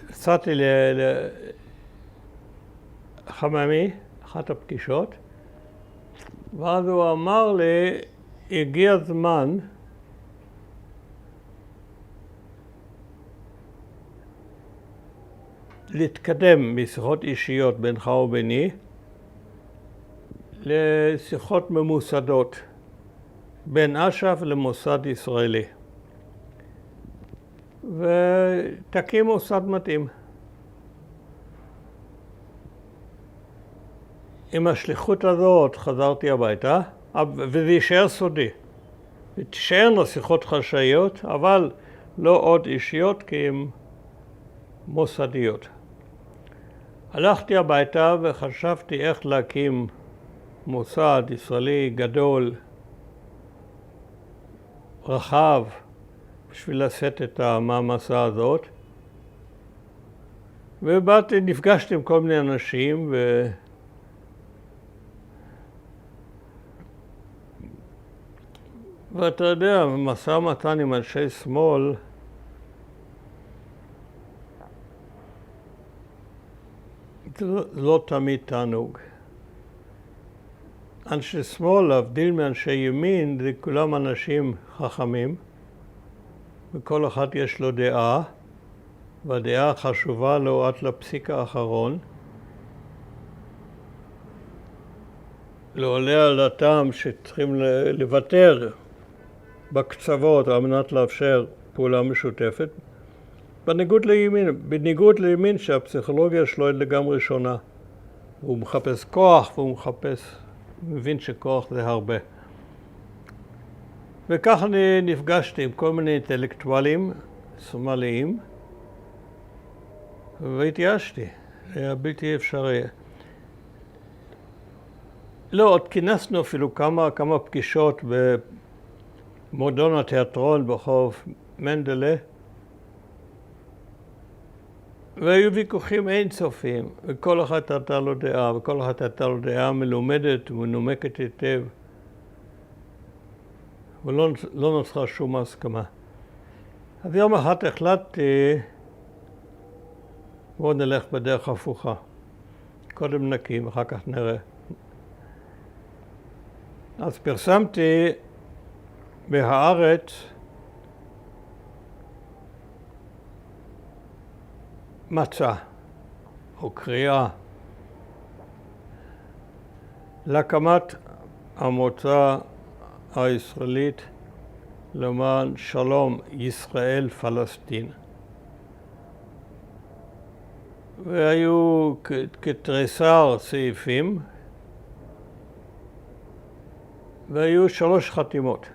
ויצאתי לחממי, אחת הפגישות, ואז הוא אמר לי, הגיע הזמן להתקדם משיחות אישיות בינך וביני לשיחות ממוסדות בין אש"ף למוסד ישראלי. ותקים מוסד מתאים. עם השליחות הזאת חזרתי הביתה, וזה יישאר סודי. תישארנו שיחות חשאיות, אבל לא עוד אישיות כי הן מוסדיות. הלכתי הביתה וחשבתי איך להקים מוסד ישראלי גדול, רחב, בשביל לשאת את המעמסה הזאת. ובאתי, נפגשתי עם כל מיני אנשים, ואתה יודע, משא ומתן עם אנשי שמאל, לא תמיד תענוג. אנשי שמאל, להבדיל מאנשי ימין, זה כולם אנשים חכמים, וכל אחד יש לו דעה, והדעה חשובה לו עד לפסיק האחרון. לא עולה על הטעם שצריכים לוותר בקצוות על מנת לאפשר פעולה משותפת. בניגוד לימין שהפסיכולוגיה שלו היא לגמרי שונה. הוא מחפש כוח והוא מבין שכוח זה הרבה. וכך אני נפגשתי עם כל מיני אינטלקטואלים סומליים, והתייאשתי, היה בלתי אפשרי. לא, עוד כינסנו אפילו כמה פגישות במועדון התיאטרון ברחוב מנדלה, והיו ויכוחים אינסופיים, וכל אחד הייתה לו דעה, וכל אחד הייתה לו דעה מלומדת ומנומקת היטב, ולא נוצרה שום הסכמה. אז יום אחד החלטתי, בואו נלך בדרך הפוכה. קודם נקים, אחר כך נראה. אז פרסמתי בהארץ מצע או קריאה להקמת המועצה הישראלית למען שלום ישראל-פלסטין. והיו כתריסר סעיפים, והיו 3 חתימות.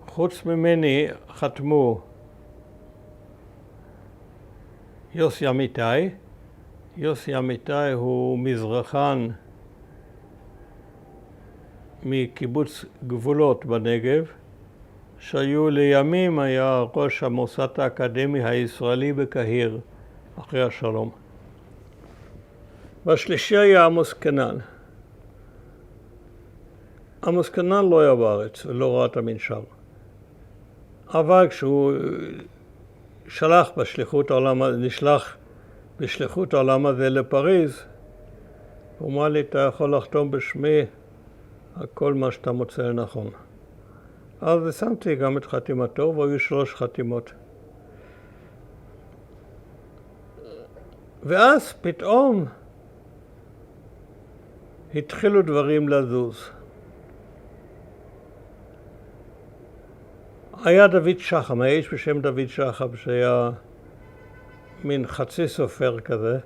חוץ ממני חתמו יוסי אמיתי. יוסי אמיתי הוא מזרחן מקיבוץ גבולות בנגב, שהיו לימים היה ראש המוסד האקדמי הישראלי בקהיר אחרי השלום. והשלישי היה עמוס קנן. עמוס קנן לא היה בארץ ולא ראה את המנשר. אבל כשהוא נשלח בשליחות העולם הזה לפריז, הוא אמר לי, אתה יכול לחתום בשמי על כל מה שאתה מוצא לנכון. אז שמתי גם את חתימתו, והיו 3 חתימות. ואז פתאום התחילו דברים לזוז. היה דוד שחם, היה איש בשם דוד שחם, שהיה מין חצי סופר כזה,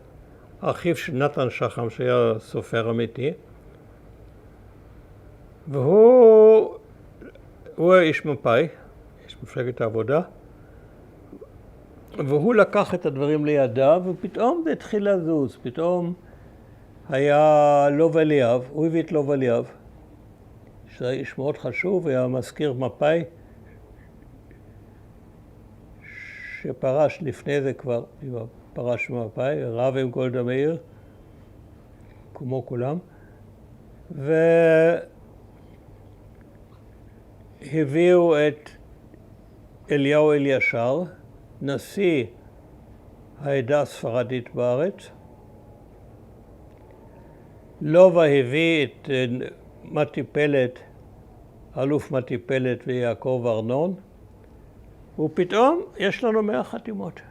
אחיו של נתן שחם, שהיה סופר אמיתי, והוא היה איש מפא"י, איש מפלגת העבודה, והוא לקח את הדברים לידיו, ופתאום זה התחיל לזוז. פתאום היה לוב אליאב, הוא הביא את לוב אליאב, שהיה איש מאוד חשוב, היה מזכיר מפא"י, שפרש לפני זה כבר, פרש ממפא"י, רב עם גולדה מאיר, כמו כולם, והביאו את אליהו אלישר, נשיא העדה הספרדית בארץ. לובה הביא את מתי פלט, אלוף מתי פלט ויעקב ארנון, ופתאום יש לנו 100 חתימות.